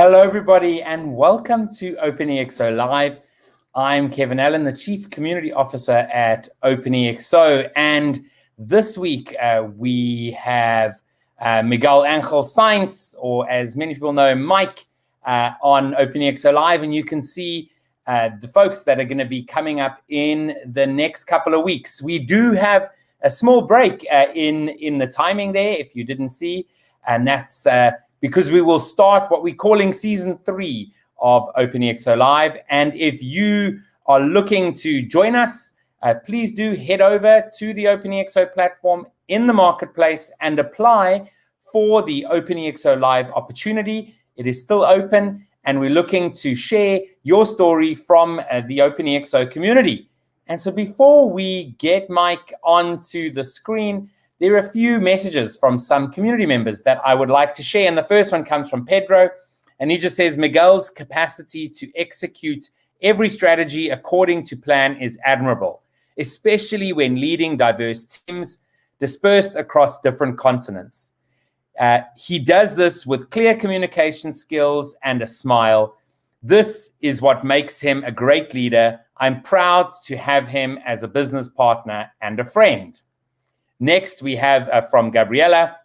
Hello, everybody, and welcome to OpenExO Live. I'm Kevin Allen, the Chief Community Officer at OpenExO, and this week we have Miguel Angel Sainz, or as many people know, Mike, on OpenExO Live, and you can see the folks that are going to be coming up in the next couple of weeks. We do have a small break in the timing there, if you didn't see, and that's because we will start what we're calling Season 3 of OpenExO Live. And if you are looking to join us, please do head over to the OpenExO platform in the marketplace and apply for the OpenExO Live opportunity. It is still open, and we're looking to share your story from the OpenExO community. And so before we get Mike onto the screen, there are a few messages from some community members that I would like to share. And the first one comes from Pedro, and he just says, Miguel's capacity to execute every strategy according to plan is admirable, especially when leading diverse teams dispersed across different continents. He does this with clear communication skills and a smile. This is what makes him a great leader. I'm proud to have him as a business partner and a friend. Next, we have from Gabriela.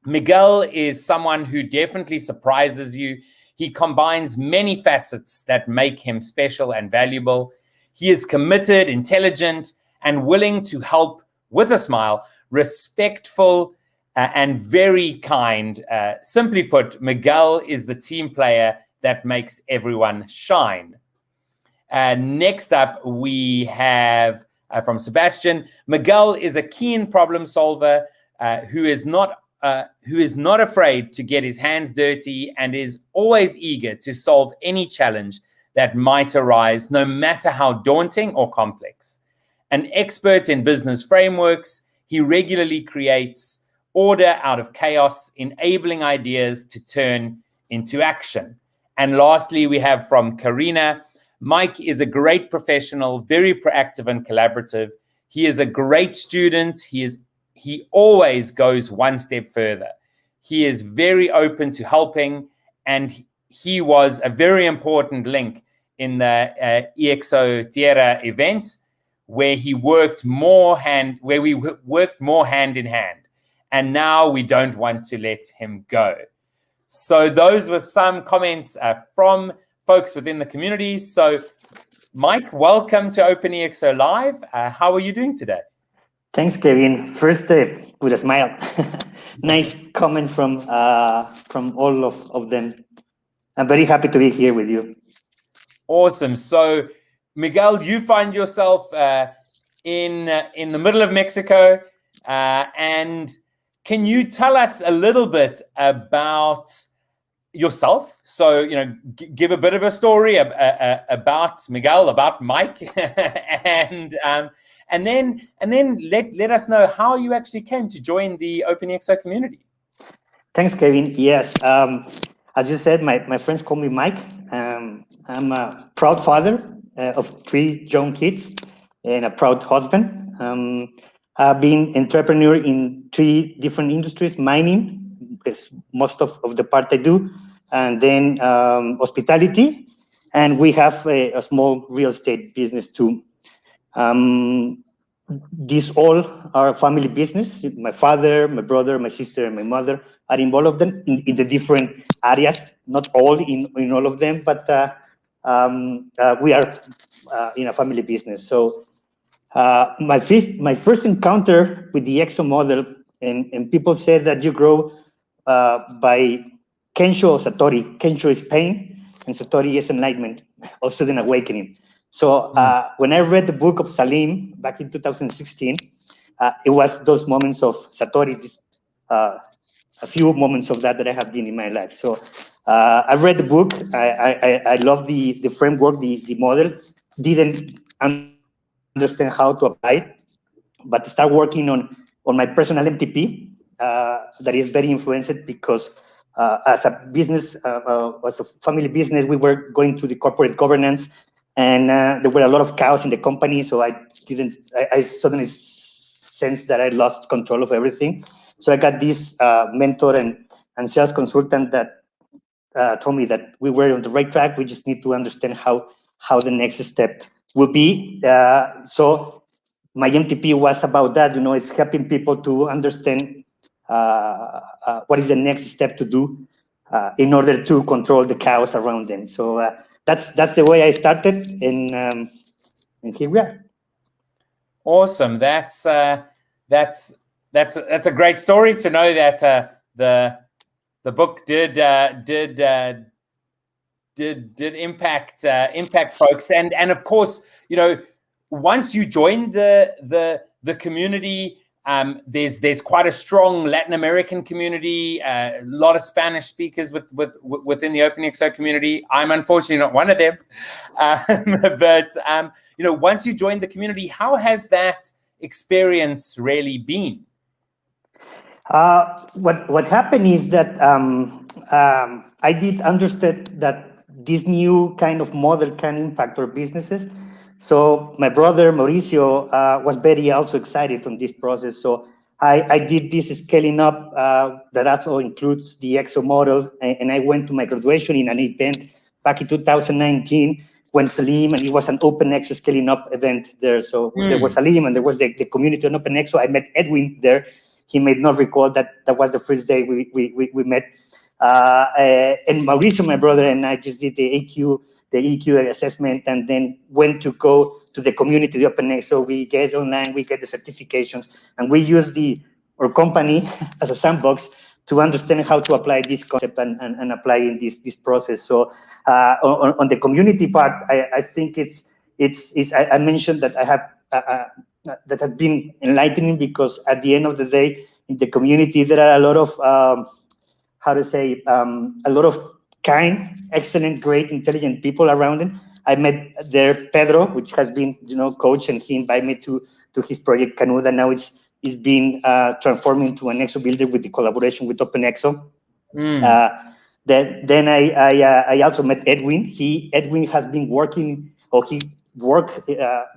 Miguel is someone who definitely surprises you. He combines many facets that make him special and valuable. He is committed, intelligent, and willing to help with a smile, respectful, and very kind. Simply put, Miguel is the team player that makes everyone shine. Next up, we have from Sebastian. Miguel is a keen problem solver who is not afraid to get his hands dirty and is always eager to solve any challenge that might arise, no matter how daunting or complex. An expert in business frameworks, he regularly creates order out of chaos, enabling ideas to turn into action. And lastly, we have from Karina. Mike is a great professional, very proactive and collaborative. He is a great student. He always goes one step further. He is very open to helping, and he was a very important link in the ExO Tierra event, where we worked more hand in hand. And now we don't want to let him go. So those were some comments from folks within the community. So, Mike, welcome to OpenExO Live. How are you doing today? Thanks, Kevin. First, with a smile. Nice comment from all of them. I'm very happy to be here with you. Awesome. So, Miguel, you find yourself in the middle of Mexico, and can you tell us a little bit about yourself? So, give a bit of a story about Miguel, about Mike, and then let us know how you actually came to join the OpenExO community. Thanks, Kevin. Yes, as you said, my friends call me Mike. I'm a proud father of 3 young kids and a proud husband. I've been entrepreneur in 3 different industries: mining, is most of the part I do, and then hospitality, and we have a small real estate business too. These all are family business. My father, my brother, my sister, and my mother are involved in the different areas, not all in all of them, but we are in a family business. So my first encounter with the ExO model, and people said that you grow by Kensho or Satori. Kensho is pain, and Satori is enlightenment, or sudden awakening. So when I read the book of Salim back in 2016, it was those moments of Satori, a few moments of that I have been in my life. So I read the book. I love the framework, the model. Didn't understand how to apply it, but start working on my personal MTP. That is very influenced because as a business, as a family business, we were going through the corporate governance, and there were a lot of chaos in the company. So I suddenly sensed that I lost control of everything. So I got this mentor and sales consultant that told me that we were on the right track. We just need to understand how the next step will be. So my MTP was about that. It's helping people to understand what is the next step to do in order to control the chaos around them. So that's the way I started, and here we are. Awesome. That's a great story to know that the book did impact folks, and of course, once you join the community, there's quite a strong Latin American community, a lot of Spanish speakers within the OpenExO community. I'm unfortunately not one of them, but once you join the community, how has that experience really been? What happened is that I did understand that this new kind of model can impact our businesses. So my brother Mauricio was very also excited on this process. So I did this scaling up that also includes the ExO model, and I went to my graduation in an event back in 2019 when Salim, and it was an OpenExO scaling up event there. So there was Salim and there was the community on OpenExO. I met Edwin there. He may not recall that was the first day we met. And Mauricio, my brother, and I just did the EQ assessment, and then went to go to the community, the OpenExO. We get online, we get the certifications, and we use our company as a sandbox to understand how to apply this concept and apply in this process. So on the community part, I think I mentioned that I have that have been enlightening, because at the end of the day, in the community, there are a lot of a lot of kind, excellent, great, intelligent people around him. I met there Pedro, which has been coach, and he invited me to his project Canuda. Now it's been transformed into an ExO builder with the collaboration with OpenExO. Then I also met Edwin. Edwin has been working, or he worked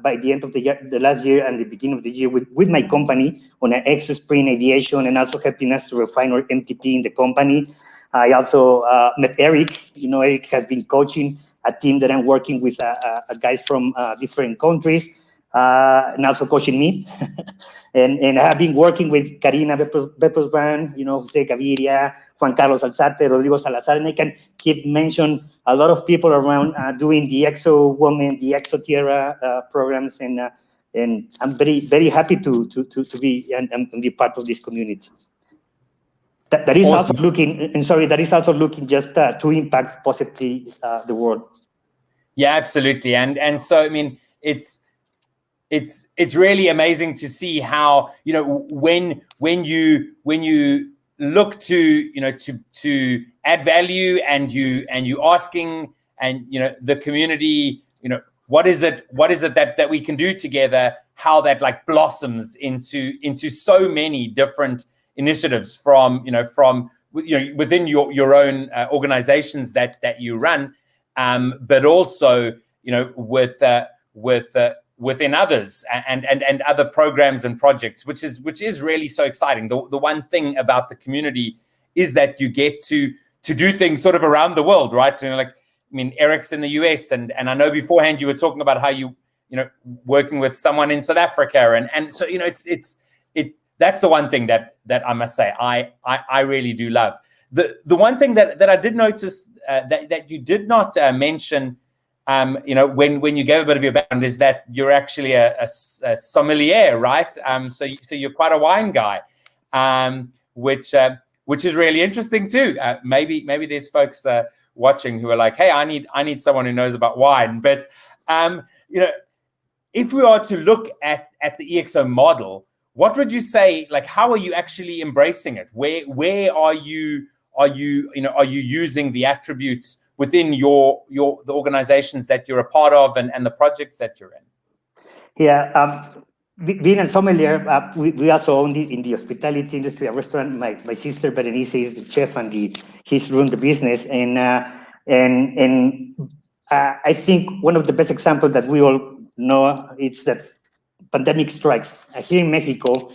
by the end of the last year and the beginning of the year with my company on an ExO Spring Aviation, and also helping us to refine our MTP in the company. I also met Eric. Eric has been coaching a team that I'm working with, guys from different countries, and also coaching me. and I have been working with Karina Beppelsban, Jose Gaviria, Juan Carlos Alzate, Rodrigo Salazar, and I can keep mention a lot of people around doing the ExO Women, the ExO Tierra programs, and I'm very, very happy to be and be part of this community. That is awesome. That is also looking just to impact positively the world. Yeah, absolutely, and so I mean it's really amazing to see how when you look to add value, and you asking, and the community, what is it that we can do together, how that like blossoms into so many different initiatives from within your own organizations that you run, but also within others and other programs and projects, which is really so exciting. The one thing about the community is that you get to do things sort of around the world, right? Eric's in the US, and I know beforehand you were talking about how you working with someone in South Africa, and so that's the one thing that I must say I really do love. The one thing that I did notice that you did not mention, when you gave a bit of your background, is that you're actually a sommelier, right? So you're quite a wine guy, which is really interesting too. Maybe there's folks watching who are like, hey, I need someone who knows about wine. But if we are to look at the ExO model, what would you say? Like, how are you actually embracing it? Where are you using the attributes within the organizations that you're a part of and the projects that you're in? Yeah, being a sommelier, we also own in the hospitality industry a restaurant. My sister Berenice is the chef, and he's run the business. And I think one of the best examples that we all know is that pandemic strikes here in Mexico.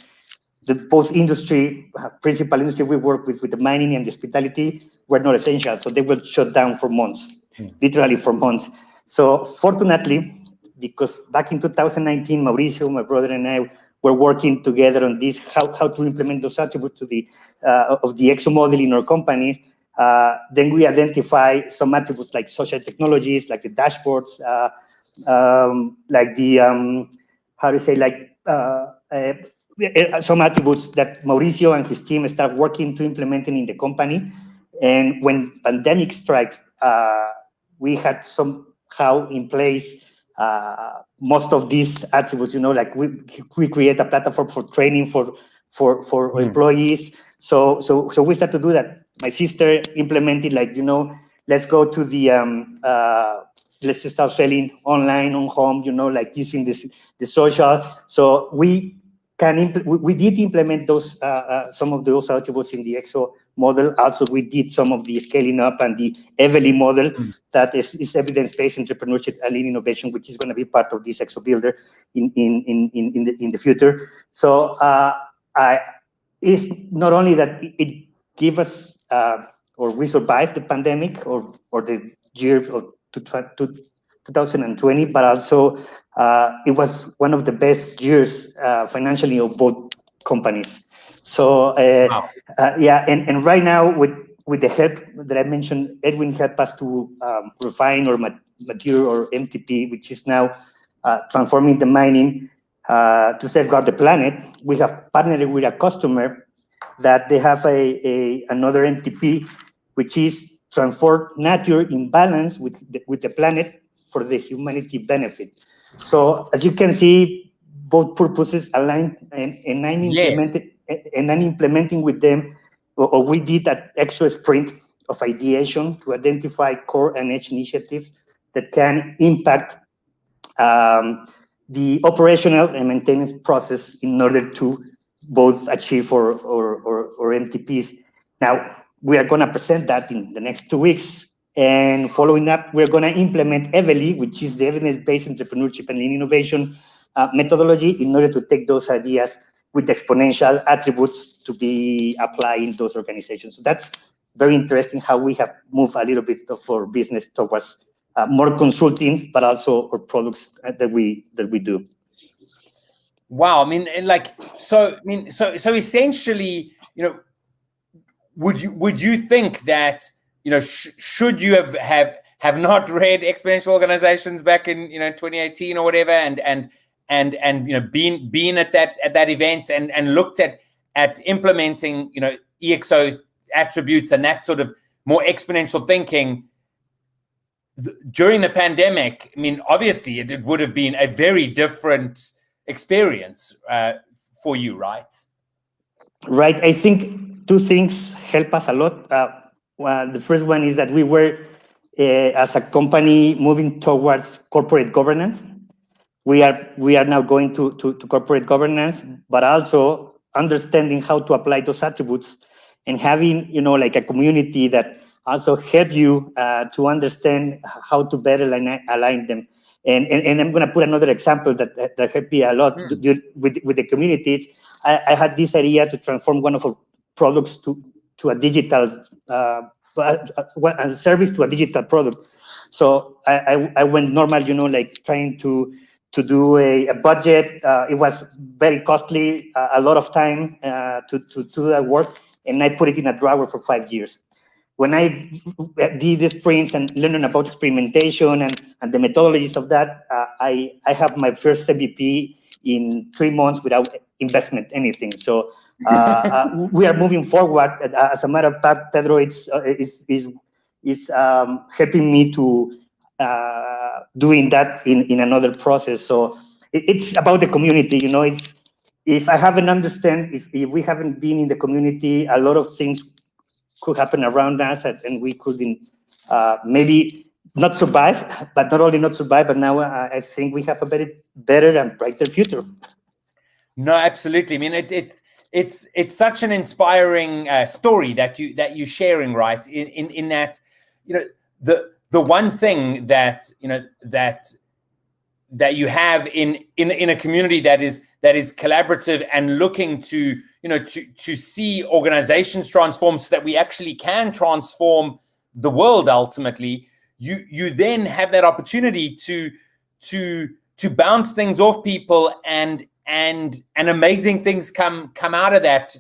both industry, principal industry we work with the mining and the hospitality, were not essential. So they were shut down for months, literally for months. So fortunately, because back in 2019, Mauricio, my brother, and I were working together on this, how to implement those attributes to the of the ExO model in our company. Then we identify some attributes like social technologies, like the dashboards, like the how to say, like some attributes that Mauricio and his team start working to implementing in the company. And when pandemic strikes, we had somehow in place most of these attributes. Like we create a platform for training for employees. So we start to do that. My sister implemented, like, let's go to the let's start selling online on home, like using the social. So we did implement those some of those attributes in the ExO model. Also, we did some of the scaling up and the Evely model that is evidence-based entrepreneurship and lean innovation, which is going to be part of this ExO builder in the future. So it's not only that it gave us or we survived the pandemic or the year of 2020, but also it was one of the best years financially of both companies. So Wow. And right now with the help that I mentioned, Edwin helped us to refine or mature or MTP, which is now transforming the mining to safeguard the planet. We have partnered with a customer that they have another MTP, which is transform nature in balance with the planet for the humanity benefit. So as you can see, both purposes aligned, and I'm implementing with them, or we did an extra sprint of ideation to identify core and edge initiatives that can impact the operational and maintenance process in order to both achieve our MTPs. Now, we are going to present that in the next 2 weeks. And following up, we're going to implement Evely, which is the evidence-based entrepreneurship and lean innovation methodology, in order to take those ideas with exponential attributes to be applied in those organizations. So that's very interesting how we have moved a little bit of our business towards more consulting, but also our products that we do. Wow, I mean, so essentially, would you think that, should you have not read Exponential Organizations back in 2018 or whatever, and been at that event and looked at implementing EXO's attributes and that sort of more exponential thinking during the pandemic? I mean, obviously it would have been a very different experience for you, right? Right. I think two things help us a lot. The first one is that we were, as a company, moving towards corporate governance. We are now going to corporate governance, but also understanding how to apply those attributes and having, like a community that also help you to understand how to better align them. And I'm going to put another example that helped me a lot with the communities. I had this idea to transform one of our products to a digital a service to a digital product. So I went normal, like trying to do a budget. It was very costly, a lot of time to do that work, and I put it in a drawer for 5 years. When I did the sprints and learning about experimentation and the methodologies of that, I have my first MVP in 3 months without investment, anything. So we are moving forward. As a matter of fact, Pedro is helping me to doing that in another process. So it's about the community. It's, if I haven't understand, if we haven't been in the community, a lot of things could happen around us, and we couldn't maybe not survive, but not only not survive, but now I think we have a very better and brighter future. No, absolutely. I mean, it's such an inspiring story that you're sharing, right? In that, the one thing that that you have in a community that is collaborative and looking to to see organizations transform, so that we actually can transform the world ultimately. You then have that opportunity to bounce things off people, and amazing things come out of that.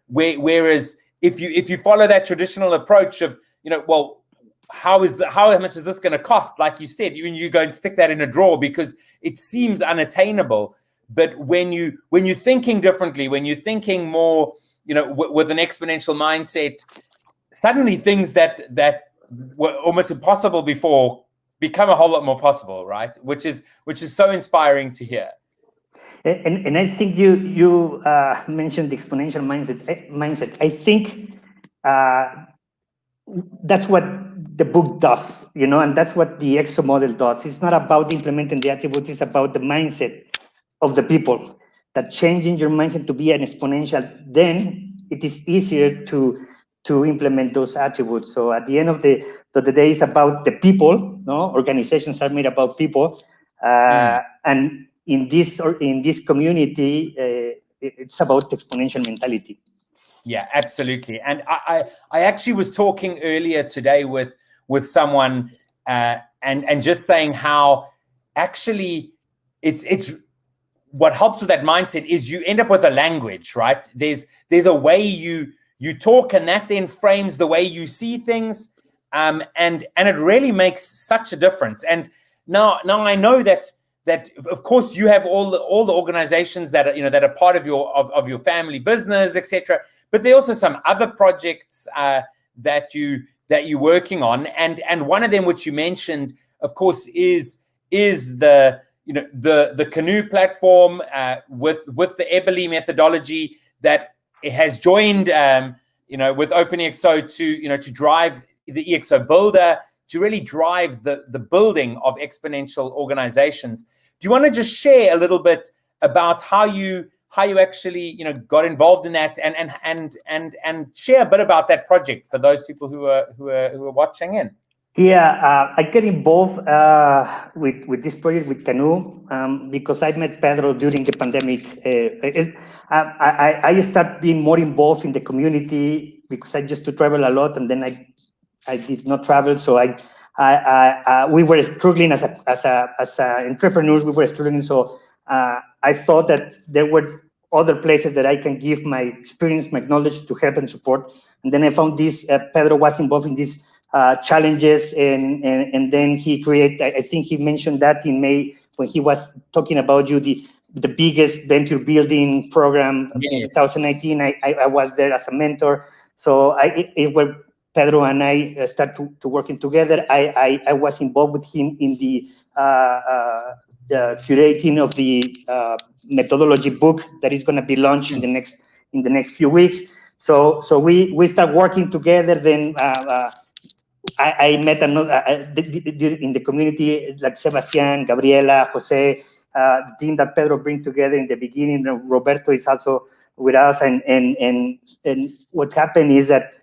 Whereas if you follow that traditional approach of well, how much is this going to cost? Like you said, you go and stick that in a drawer because it seems unattainable. But when you're thinking differently, when you're thinking more, with an exponential mindset, suddenly things that were almost impossible before become a whole lot more possible, right? Which is so inspiring to hear. And I think you mentioned the exponential mindset. I think that's what the book does, and that's what the ExO model does. It's not about implementing the attributes, it's about the mindset of the people. That changing your mindset to be an exponential, then it is easier to implement those attributes. So at the end of the day, it's about the people. No, organizations are made about people, and in this community, it's about exponential mentality. Yeah, absolutely. And I actually was talking earlier today with someone, and just saying how actually it's what helps with that mindset is you end up with a language, right? There's a way you talk, and that then frames the way you see things, and it really makes such a difference. And now I know that of course you have all the organizations that are that are part of your family business, etc. But there are also some other projects that you're working on, and one of them, which you mentioned, of course, is the the canoe platform with the Ebeli methodology that has joined with OpenExO to drive the ExO builder, to really drive the building of exponential organizations. Do you want to just share a little bit about how you actually got involved in that, and share a bit about that project for those people who are watching in? Yeah, I get involved with this project with Canoe because I met Pedro during the pandemic. I started being more involved in the community because I used to travel a lot, and then I did not travel. So we were struggling as entrepreneurs. We were struggling. So I thought that there were other places that I can give my experience, my knowledge to help and support. And then I found this. Pedro was involved in this challenges, and then he created, I think he mentioned that in May when he was talking about the biggest venture building program. Yes. In 2019. I was there as a mentor. So it were Pedro and I started to working together. I was involved with him in the curating of the methodology book that is going to be launched in the next few weeks. So we start working together. Then I met another in the community, like Sebastian, Gabriela, Jose, the team that Pedro bring together in the beginning. Roberto is also with us, and what happened is that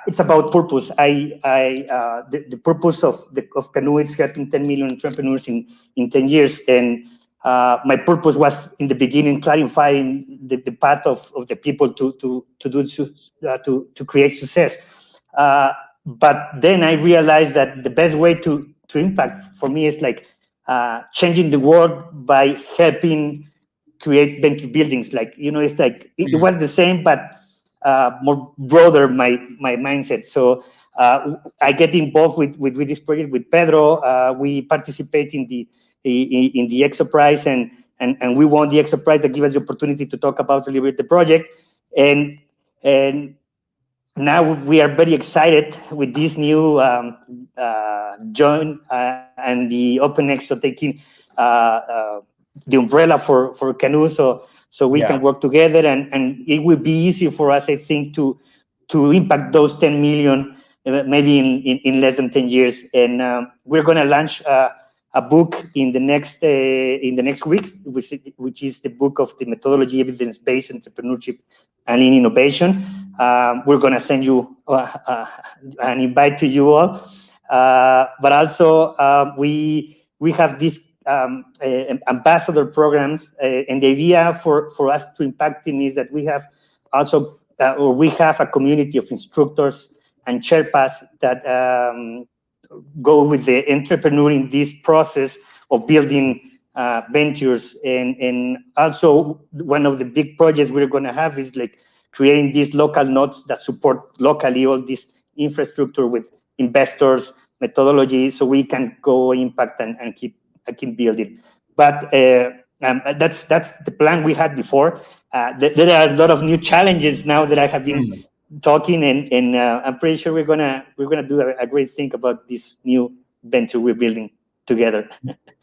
it's about purpose. The purpose of Canoe is helping 10 million entrepreneurs in 10 years, and my purpose was in the beginning clarifying the path of the people to create success. But then I realized that the best way to impact for me is like changing the world by helping create venture buildings. Like, it's like it was the same, but more broader my mindset. So I get involved with this project with Pedro. We participate in the ExO Prize, and we won the ExO Prize that gave us the opportunity to talk about deliver the project. And now we are very excited with this new join and the OpenExO taking the umbrella for Canoe, so we can work together, and it will be easy for us, I think, to impact those 10 million maybe in less than 10 years. And we're going to launch a book in the next weeks, which is the book of the methodology, evidence-based entrepreneurship and lean innovation. We're going to send you an invite to you all. But also we we have these ambassador programs, and the idea for us to impact them is that we have also, or we have a community of instructors and Sherpas that go with the entrepreneur in this process of building ventures. And also one of the big projects we're going to have is like creating these local nodes that support locally all this infrastructure with investors, methodology, so we can go impact and keep building. But that's the plan we had before. There are a lot of new challenges now that I have been talking, and I'm pretty sure we're gonna do a great thing about this new venture we're building together.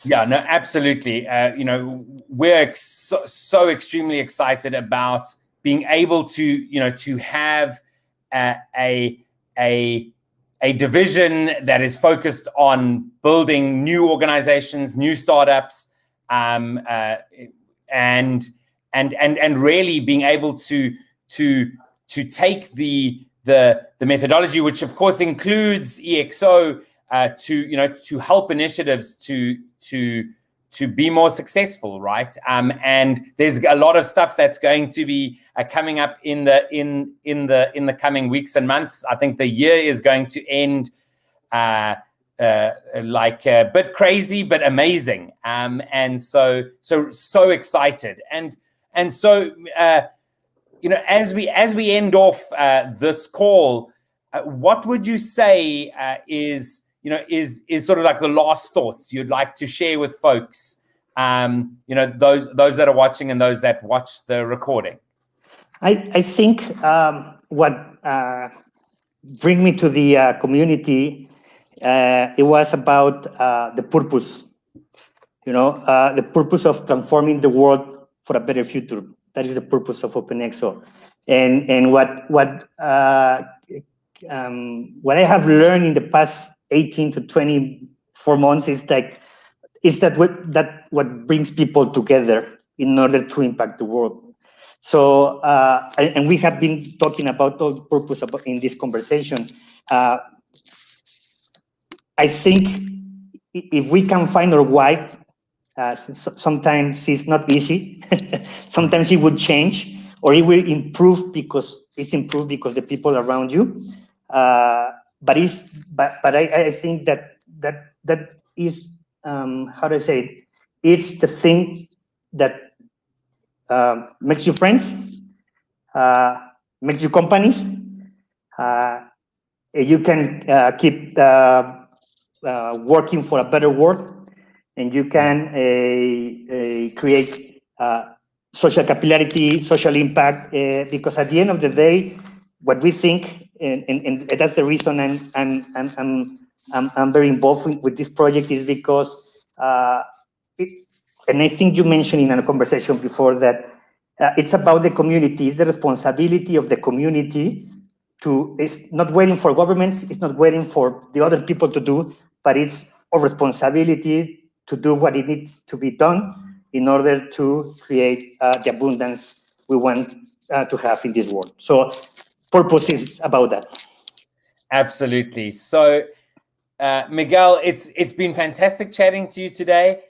Yeah, no, absolutely. You know, we're so extremely excited about being able to, you know, to have a division that is focused on building new organizations, new startups, and really being able to take the methodology, which of course includes ExO, to help initiatives to be more successful, right? And there's a lot of stuff that's going to be coming up in the coming weeks and months. I think the year is going to end like a bit crazy but amazing, and so excited. And so you know, as we end off this call, what would you say is sort of like the last thoughts you'd like to share with folks, you know, those that are watching and those that watch the recording? I think what bring me to the community, it was about the purpose, you know, the purpose of transforming the world for a better future. That is the purpose of OpenExO. And what I have learned in the past 18 to 24 months is that what brings people together in order to impact the world. So and we have been talking about all the purpose in this conversation. I think if we can find our why, sometimes it's not easy. Sometimes it would change, or it will improve because the people around you. But I think that is how do I say it? It's the thing that makes you friends, makes you companies. You can keep working for a better world, and you can create social capillarity, social impact. Because at the end of the day, what we think, and that's the reason I'm very involved with this project, is because and I think you mentioned in a conversation before that it's about the community. It's the responsibility of the community it's not waiting for governments, it's not waiting for the other people to do, but it's our responsibility to do what it needs to be done in order to create the abundance we want to have in this world. So purpose is about that. Absolutely. So Miguel, it's been fantastic chatting to you today.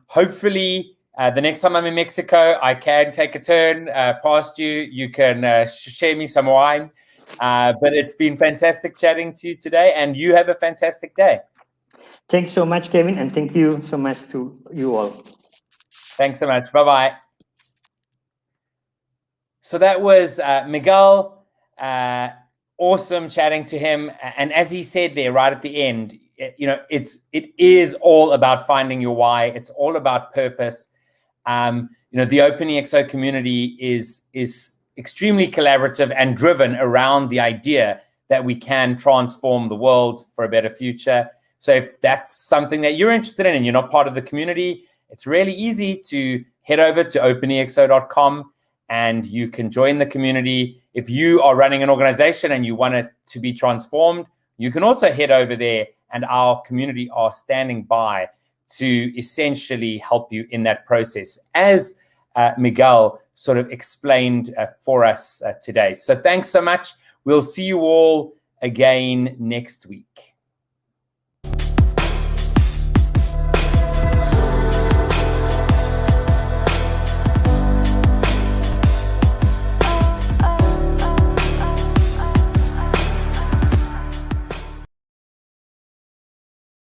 Hopefully the next time I'm in Mexico, I can take a turn past you. You can share me some wine. But it's been fantastic chatting to you today, and you have a fantastic day. Thanks so much, Kevin, and thank you so much to you all. Thanks so much. Bye-bye. So that was Miguel. Awesome chatting to him. And as he said there right at the end, you know, it is all about finding your why. It's all about purpose. You know, the OpenExO community is extremely collaborative and driven around the idea that we can transform the world for a better future. So if that's something that you're interested in and you're not part of the community, it's really easy to head over to openexo.com and you can join the community. If you are running an organization and you want it to be transformed, you can also head over there, and our community are standing by to essentially help you in that process, as Miguel sort of explained for us today. So thanks so much. We'll see you all again next week.